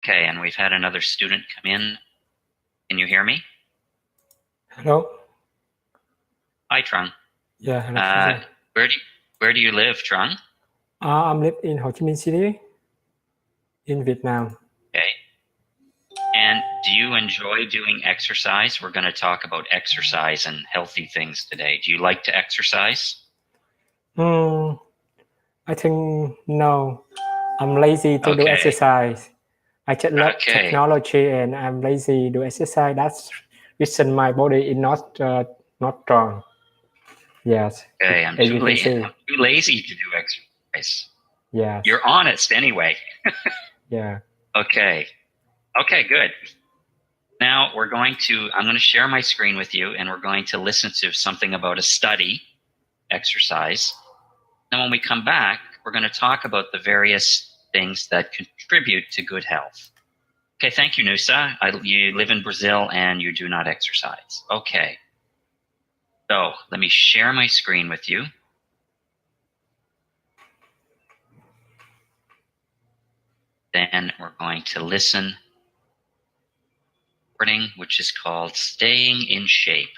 Okay, and we've had another student come in. Can you hear me? Hello. Hi, Trung. Yeah, hello. Where do you live, Trung? I live in Ho Chi Minh City, in Vietnam. Okay. And do you enjoy doing exercise? We're going to talk about exercise and healthy things today. Do you like to exercise? I think no. I'm lazy to do exercise. I just love technology and I'm lazy to do exercise. That's reason my body is not strong. Yes. Okay, I'm too lazy to do exercise. Yes. You're honest anyway. Yeah. Okay. Okay, good. Now I'm going to share my screen with you and we're going to listen to something about a study, exercise. And when we come back, we're going to talk about the various things that contribute to good health. Okay, thank you, Nusa. You live in Brazil and you do not exercise. Okay. So let me share my screen with you. Then we're going to listen, which is called Staying in Shape.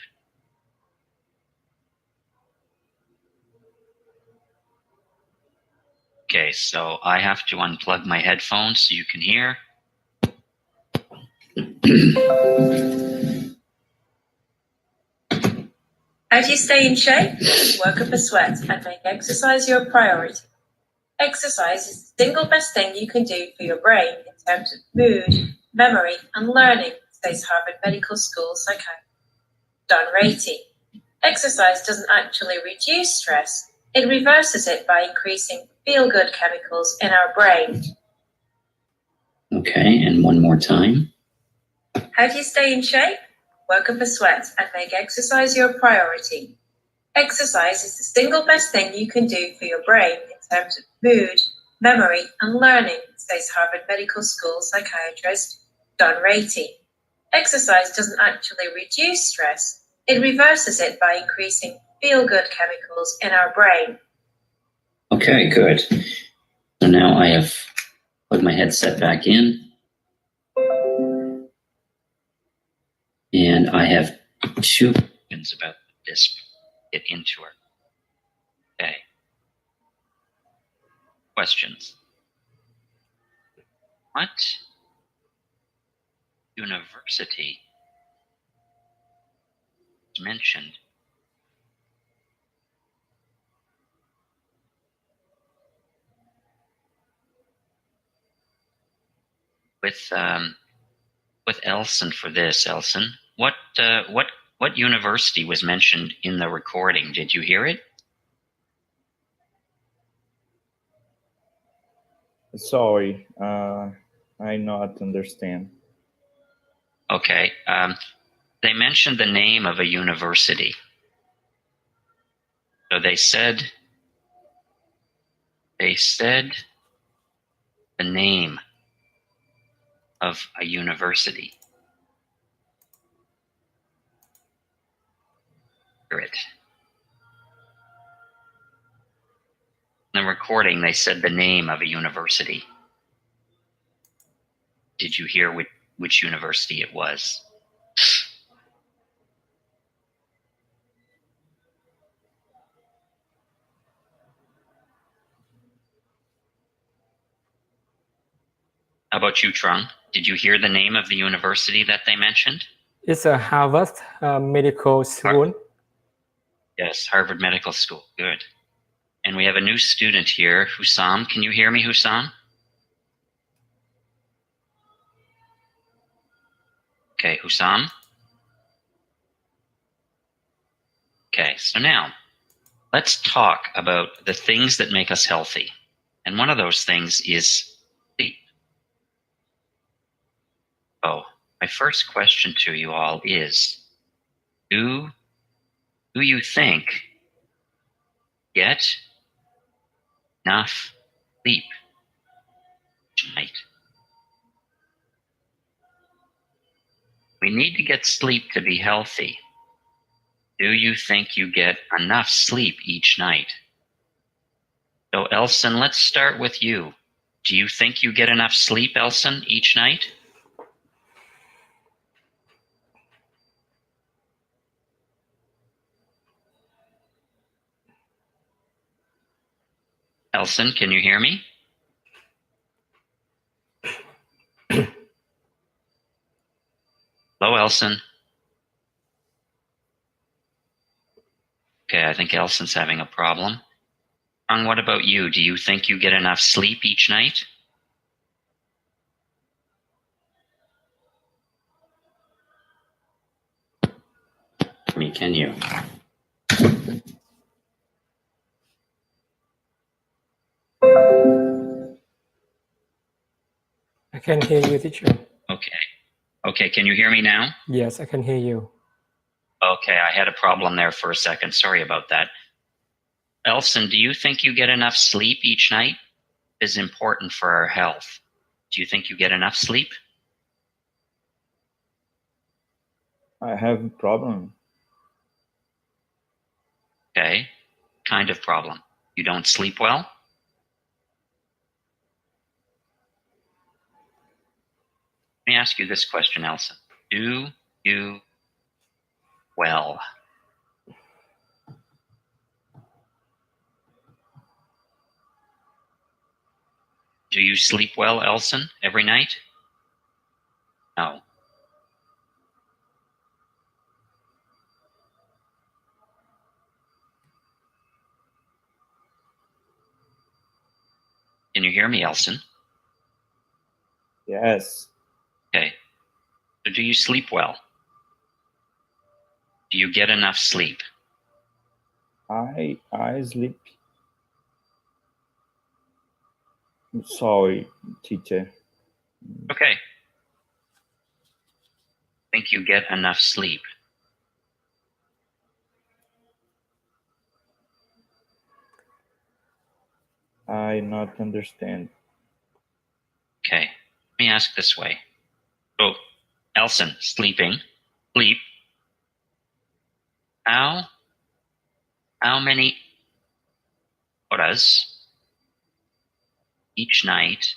Okay, so I have to unplug my headphones so you can hear. How do you stay in shape? Work up a sweat and make exercise your priority. Exercise is the single best thing you can do for your brain in terms of mood, memory, and learning, says Harvard Medical School psychiatrist Don Ratey. Exercise doesn't actually reduce stress, it reverses it by increasing feel-good chemicals in our brain. Okay, and one more time. How do you stay in shape? Work up a sweat and make exercise your priority. Exercise is the single best thing you can do for your brain in terms of mood, memory, and learning, says Harvard Medical School psychiatrist Don Ratey. Exercise doesn't actually reduce stress, it reverses it by increasing feel-good chemicals in our brain. Okay, good. So now I have put my headset back in. And I have two questions about this. Get into it. Okay. Questions. What university is mentioned with Elson for this, Elson? What university was mentioned in the recording? Did you hear it? Sorry, I not understand. Okay. They mentioned the name of a university. So they said the name of a university. Hear it. In the recording, they said the name of a university. Did you hear which university it was? How about you, Trung? Did you hear the name of the university that they mentioned? It's a Harvard Medical School. Yes, Harvard Medical School. Good. And we have a new student here, Hussam. Can you hear me, Hussam? Okay, Hussam. Okay, so now let's talk about the things that make us healthy. And one of those things is sleep. So my first question to you all is, do you think get enough sleep tonight? We need to get sleep to be healthy. Do you think you get enough sleep each night? So Elson, let's start with you. Do you think you get enough sleep, Elson, each night? Elson, can you hear me? Hello, Elson. Okay, I think Elson's having a problem. Trung, what about you? Do you think you get enough sleep each night? Me, can you? I can hear you, teacher. Okay. Okay, can you hear me now? Yes, I can hear you. Okay, I had a problem there for a second. Sorry about that. Elson, do you think you get enough sleep each night? Is important for our health. Do you think you get enough sleep? I have a problem. Okay, kind of problem. You don't sleep well? Let me ask you this question, Elson. Do you well? Do you sleep well, Elson, every night? No. Can you hear me, Elson? Yes. Okay. So do you sleep well? Do you get enough sleep? I sleep. Sorry, teacher. Okay. Think you get enough sleep? I not understand. Okay. Let me ask this way. So, Elson, sleeping, sleep. How many horas each night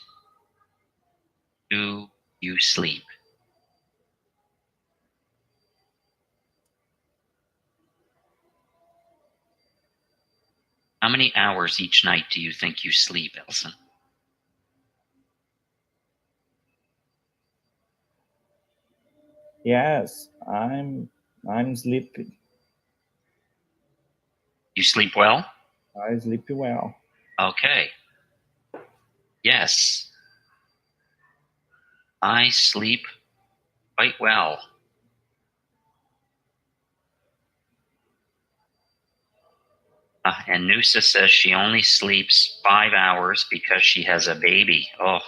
do you sleep? How many hours each night do you think you sleep, Elson? Yes, I'm sleeping. You sleep well? I sleep well. Okay. Yes. I sleep quite well. And Noosa says she only sleeps 5 hours because she has a baby. Oh,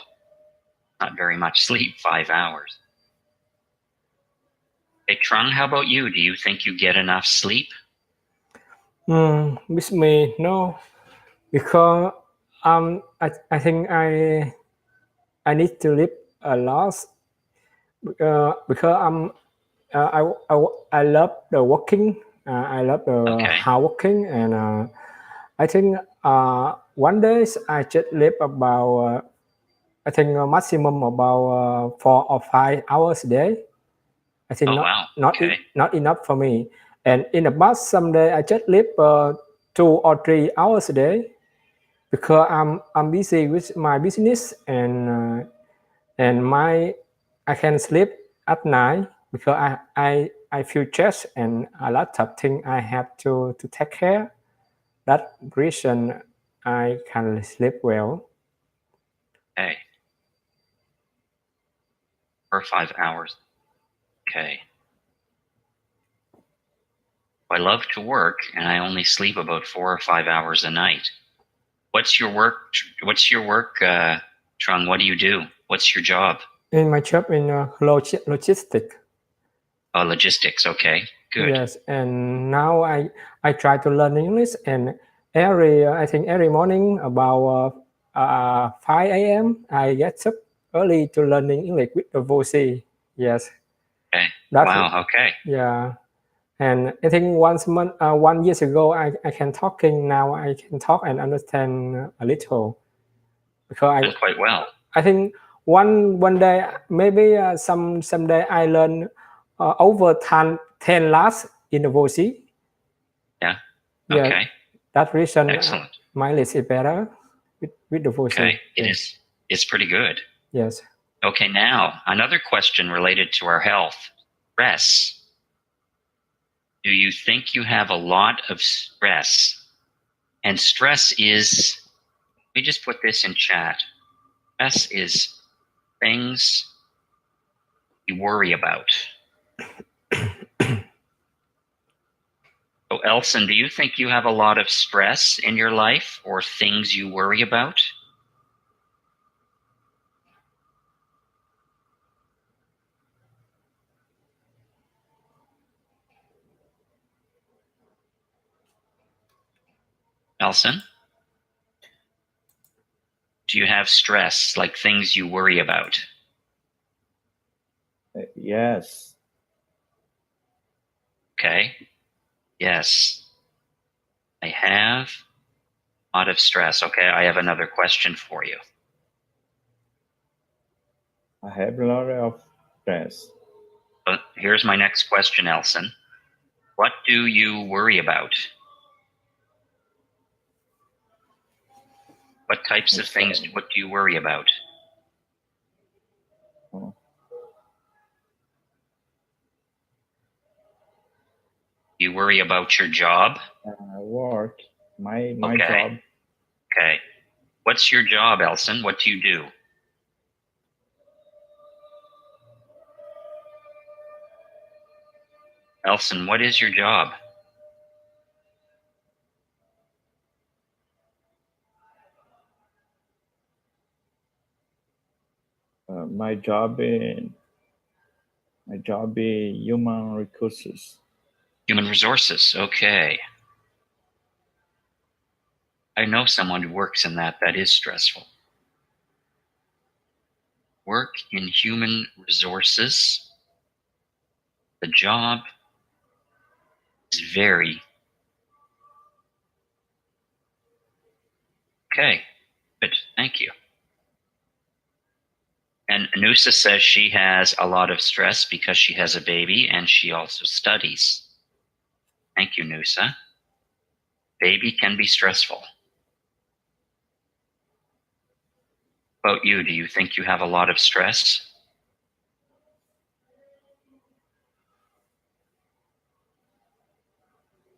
not very much sleep, 5 hours. Hey, Trung, how about you? Do you think you get enough sleep? With me, no, because I think I need to sleep a lot because I love the working. I love the hard working, and I think one day I just sleep about I think maximum about 4 or 5 hours a day. I think not enough for me. And in the past, someday I just sleep 2 or 3 hours a day because I'm busy with my business and I can sleep at night because I feel stressed and a lot of things I have to take care. That reason I can sleep well. Okay. 4 or 5 hours. Okay. I love to work and I only sleep about 4 or 5 hours a night. What's your work, Trung? What do you do? What's your job? In my job in logistics. Oh, logistics. Okay, good. Yes, and now I try to learn English, and every morning about 5 a.m. I get up early to learning English with the voice. Yes. Okay. Wow. Okay. Yeah, and I think 1 year ago I can talking. Now I can talk and understand a little. because done quite well. I think one day maybe someday I learn over 10 last in the voice. Yeah. Yeah, Okay. that reason Excellent. my list is better with the voice. Okay. Yeah. It's pretty good. Yes. Okay, now another question related to our health. Stress. Do you think you have a lot of stress? And stress is, let me just put this in chat. Stress is things you worry about. So Elson, do you think you have a lot of stress in your life or things you worry about? Elson? Do you have stress, like things you worry about? Yes. Okay. Yes. I have a lot of stress. Okay, I have another question for you. I have a lot of stress. Here's my next question, Elson. What do you worry about? What types of things, what do you worry about? Oh. You worry about your job? Work. My Okay. job. Okay. What's your job, Elson? What do you do? Elson, what is your job? My job is human resources. Human resources. Okay. I know someone who works in that. That is stressful. Work in human resources. The job is very. Okay. Good. Thank you. And Anusa says she has a lot of stress because she has a baby and she also studies. Thank you, Nusa. Baby can be stressful. About you, do you think you have a lot of stress?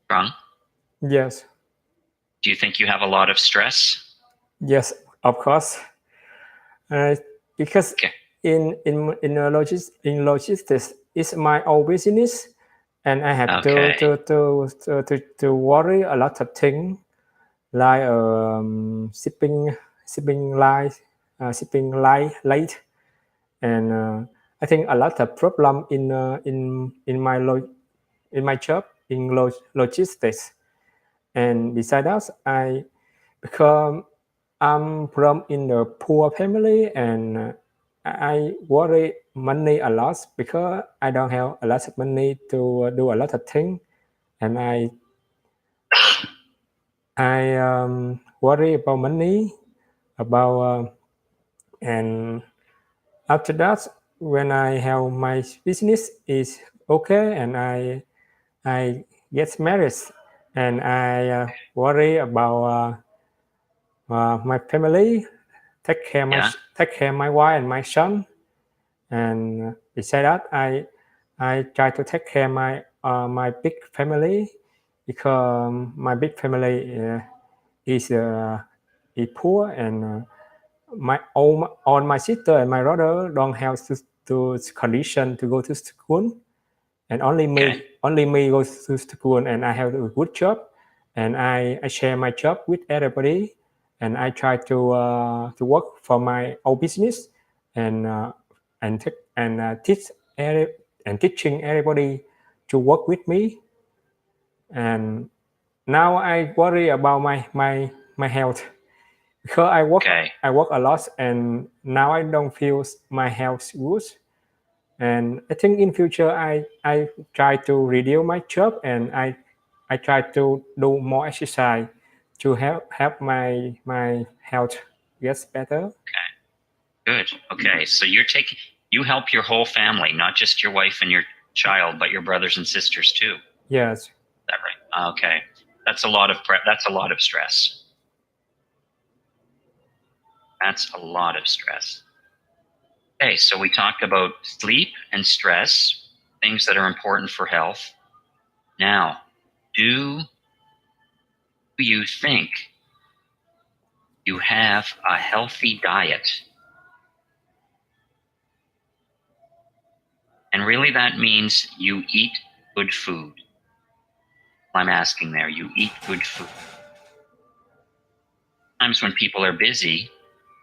Trung? Yes. Do you think you have a lot of stress? Yes, of course. Because Okay. in logistics, it's my own business, and I have Okay. to worry a lot of things like shipping line, late, and I think a lot of problem in my job in logistics. And besides that, because I'm from in a poor family, and I worry money a lot because I don't have a lot of money to do a lot of things, and I worry about money, about and after that, when I have my business is okay, and I get married, and I worry about my family, take care my wife and my son, and besides that, I try to take care my my big family, because my big family is poor, and all my sister and my brother don't have to condition to go to school, and only me go to school, and I have a good job, and I share my job with everybody, and I try to work for my own business, and teaching everybody to work with me. And now I worry about my health, because I work a lot, and now I don't feel my health good. And I think in future I try to reduce my job, and I try to do more exercise to help my health. gets better. Okay, good. Okay, so you help your whole family, not just your wife and your child, but your brothers and sisters too. Yes. Is that right? Okay, that's a lot of stress. That's a lot of stress. Okay, so we talked about sleep and stress, things that are important for health. Now, do you think you have a healthy diet? And really that means you eat good food. I'm asking there, you eat good food. Sometimes when people are busy,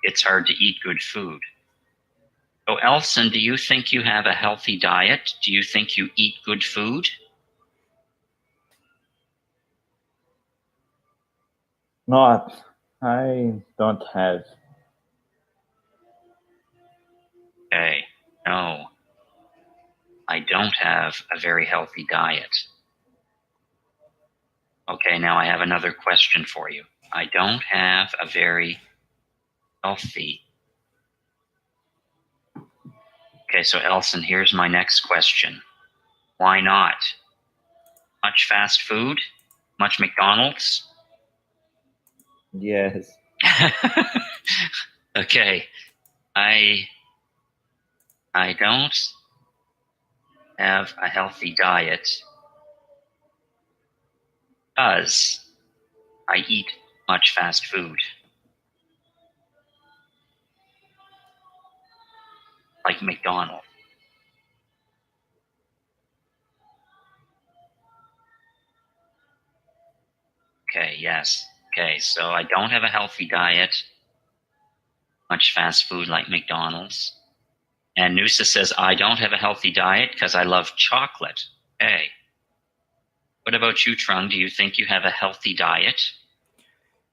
it's hard to eat good food. So Elson, do you think you have a healthy diet? Do you think you eat good food? Not. I don't have. Okay, no. I don't have a very healthy diet. Okay, now I have another question for you. I don't have a very healthy. Okay, so Elson, here's my next question. Why not? Much fast food? Much McDonald's? Yes. Okay. I don't have a healthy diet because I eat much fast food. Like McDonald's. Okay, yes. Okay, so I don't have a healthy diet, much fast food like McDonald's. And Noosa says, I don't have a healthy diet because I love chocolate. Okay. What about you, Trung? Do you think you have a healthy diet?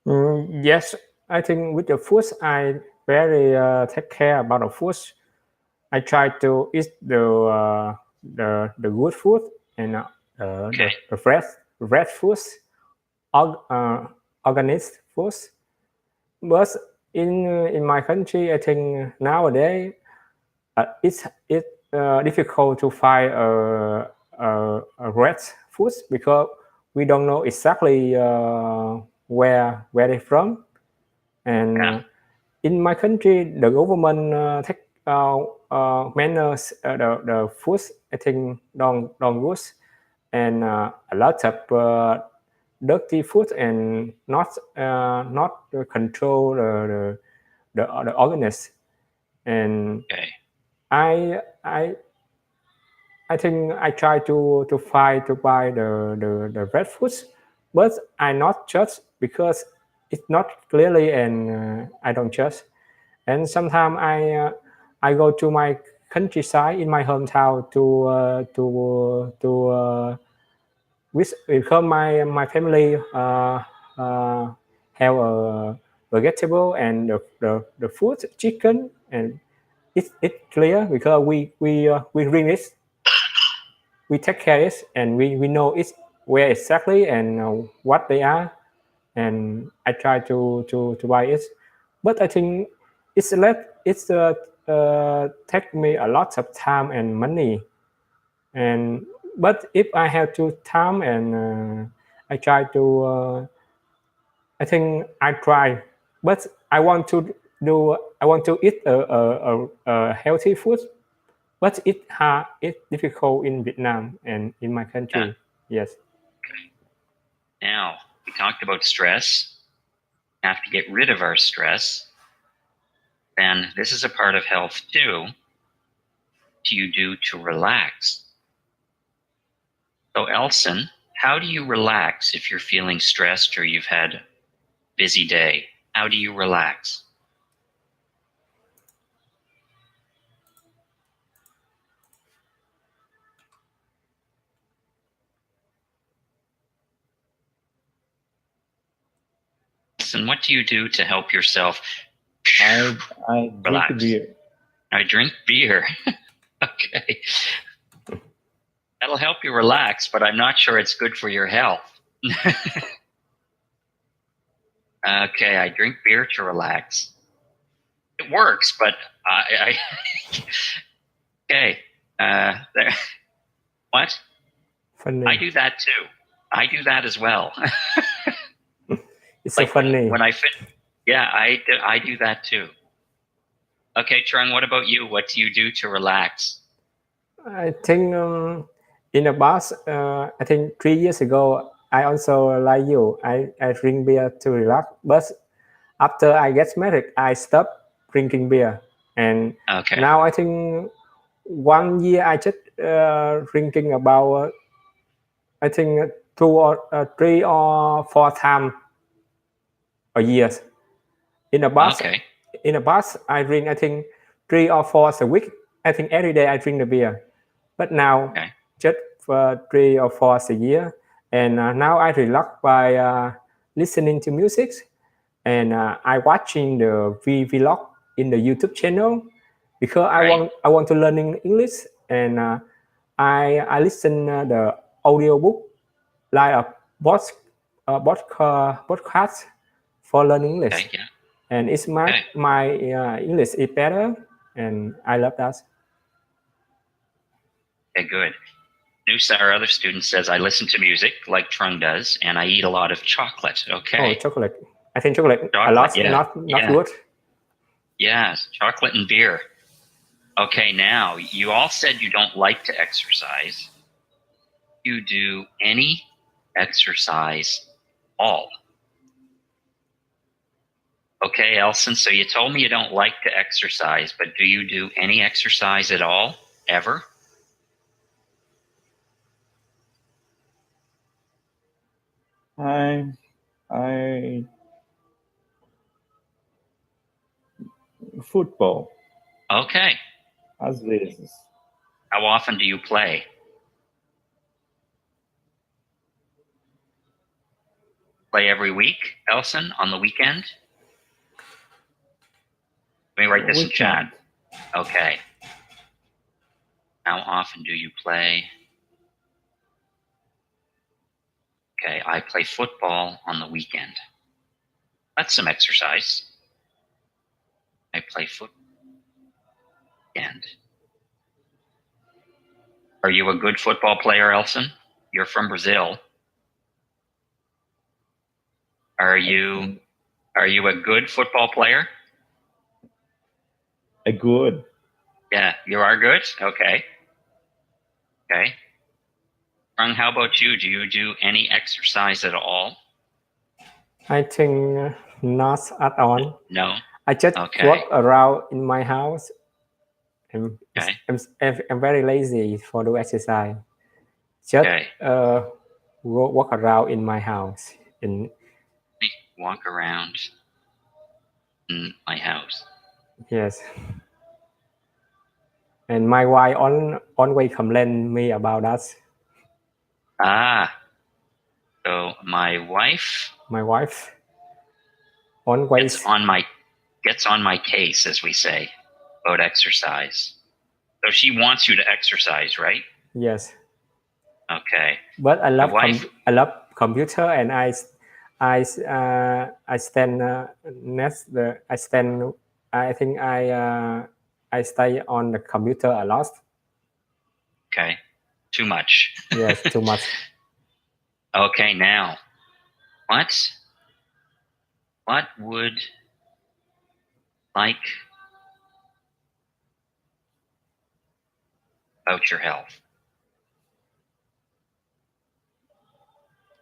Yes, I think with the food, I very take care about the food. I try to eat the good food and the fresh foods, organic foods. But in my country, I think nowadays it's difficult to find a red food because we don't know exactly where they're from. And in my country, the government take manners the food. I think don't good, and a lot of dirty food and not control the organisms. And I think I try to buy the red foods, but I not judge because it's not clearly, and I don't judge. And sometimes I go to my countryside in my hometown to because my family have a vegetable and the food chicken, and it's clear because we bring it, we take care of it, and we know it where exactly and what they are, and I try to buy it. But I think it's take me a lot of time and money, and but if I have to time and I try to I think I try, but I want to eat a healthy food, but it's difficult in Vietnam and in my country. Yes. Now, we talked about stress. We have to get rid of our stress. And this is a part of health too. What do you do to relax? So Elson, how do you relax if you're feeling stressed or you've had a busy day? How do you relax? And what do you do to help yourself I relax? drink beer. I drink beer. Okay. That'll help you relax, but I'm not sure it's good for your health. Okay, I drink beer to relax. It works, but I okay. There. What? Funny. I do that too. I do that as well. It's so funny. When I fit. Yeah, I do that too. Okay, Trung, what about you? What do you do to relax? I think in the past, I think 3 years ago, I also like you. I drink beer to relax. But after I get married, I stopped drinking beer. And Okay. now I think 1 year I just drinking about, I think 2 or 3 or 4 times a year. In the past, I drink, I think 3 or 4 a week. I think every day I drink the beer. But now, just 3 or 4 a year. And now I relax by listening to music. And I watching the vlog in the YouTube channel because I want to learn English. And I listen the audiobook like a podcast for learning English. Okay, yeah. And it's my English is better, and I love that. Okay, good. Our other student says, I listen to music like Trung does, and I eat a lot of chocolate. Okay. Oh, chocolate. I think chocolate a lot, yeah. not good. Yes, chocolate and beer. Okay, now, you all said you don't like to exercise. You do any exercise all. Okay, Elson, so you told me you don't like to exercise, but do you do any exercise at all, ever? I football. Okay. Às vezes. How often do you play? Play every week, Elson, on the weekend? Let me write this in chat. Okay. How often do you play? Okay, I play football on the weekend. That's some exercise. I play football. And are you a good football player, Elson? You're from Brazil. Are you a good football player? A good. Yeah, you are good? Okay. Okay. Trung, how about you? Do you do any exercise at all? I think not at all. No. I just walk around in my house. I'm very lazy for the exercise. Just walk around in my house. Walk around in my house. Yes. And my wife always complain me about that. So my wife always gets on my case, as we say, about exercise. So she wants you to exercise, right? Yes. Okay. But I love computer, and I stand next the I stand. I think I stay on the computer a lot. Okay. Too much. Yes, too much. Okay, now, what would like about your health?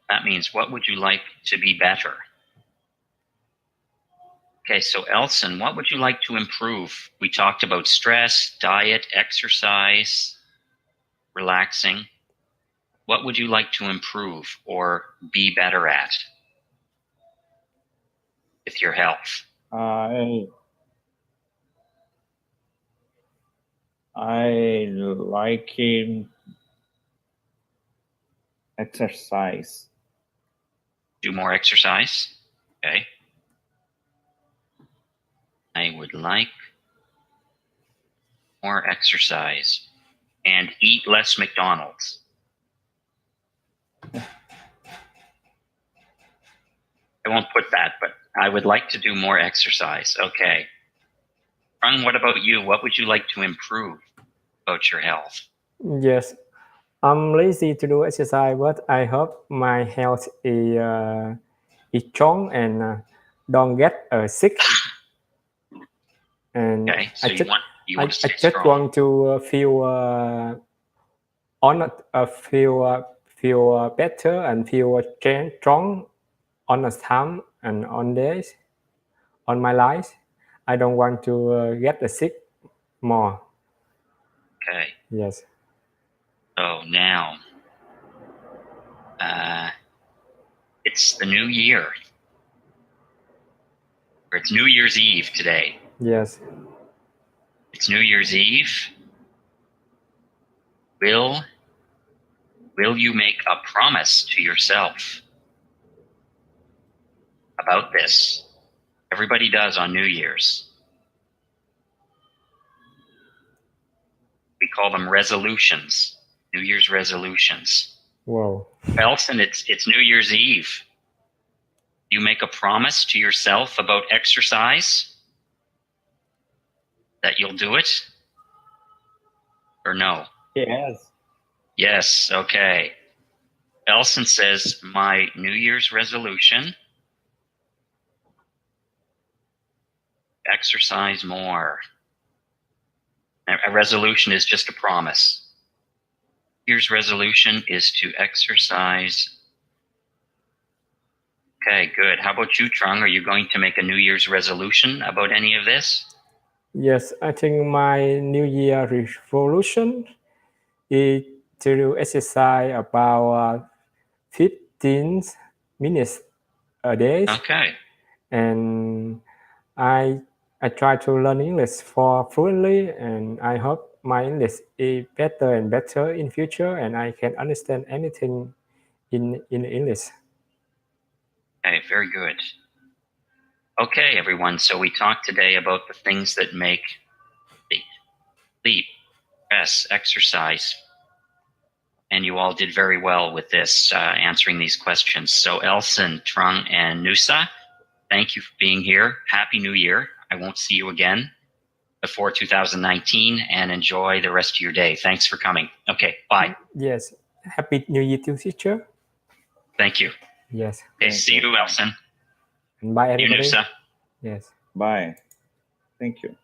That means, what would you like to be better? Okay, so Elson, what would you like to improve? We talked about stress, diet, exercise, relaxing. What would you like to improve or be better at with your health? I like exercise. Do more exercise? Okay. I would like more exercise and eat less McDonald's. I won't put that, but I would like to do more exercise. Okay. Trung, what about you? What would you like to improve about your health? Yes, I'm lazy to do exercise, but I hope my health is strong and don't get sick. And Okay, so you want to stay I just strong. want to feel feel better and feel strong on a time and on days on my life. I don't want to get sick more. Okay. Yes. So now, it's the new year. Or it's New Year's Eve today. Yes. It's New Year's Eve. Will you make a promise to yourself about this? Everybody does on New Year's. We call them resolutions, New Year's resolutions. Wow. Elson, it's New Year's Eve. You make a promise to yourself about exercise, that you'll do it, or no? Yes. Yes, okay. Elson says, my New Year's resolution, exercise more. A resolution is just a promise. Year's resolution is to exercise. Okay, good. How about you, Trung? Are you going to make a New Year's resolution about any of this? Yes, I think my New Year resolution is to do exercise about 15 minutes a day. Okay. And I try to learn English for fluently, and I hope my English is better and better in future, and I can understand anything in English. Okay, very good. Okay, everyone. So we talked today about the things that make sleep, rest, exercise, and you all did very well with this, answering these questions. So Elson, Trung, and Nusa, thank you for being here. Happy New Year. I won't see you again before 2019, and enjoy the rest of your day. Thanks for coming. Okay, bye. Yes. Happy New Year to teacher. Thank you. Yes. Okay, see you, Elson. And bye, See you, everybody. Nusa. Yes. Bye. Thank you.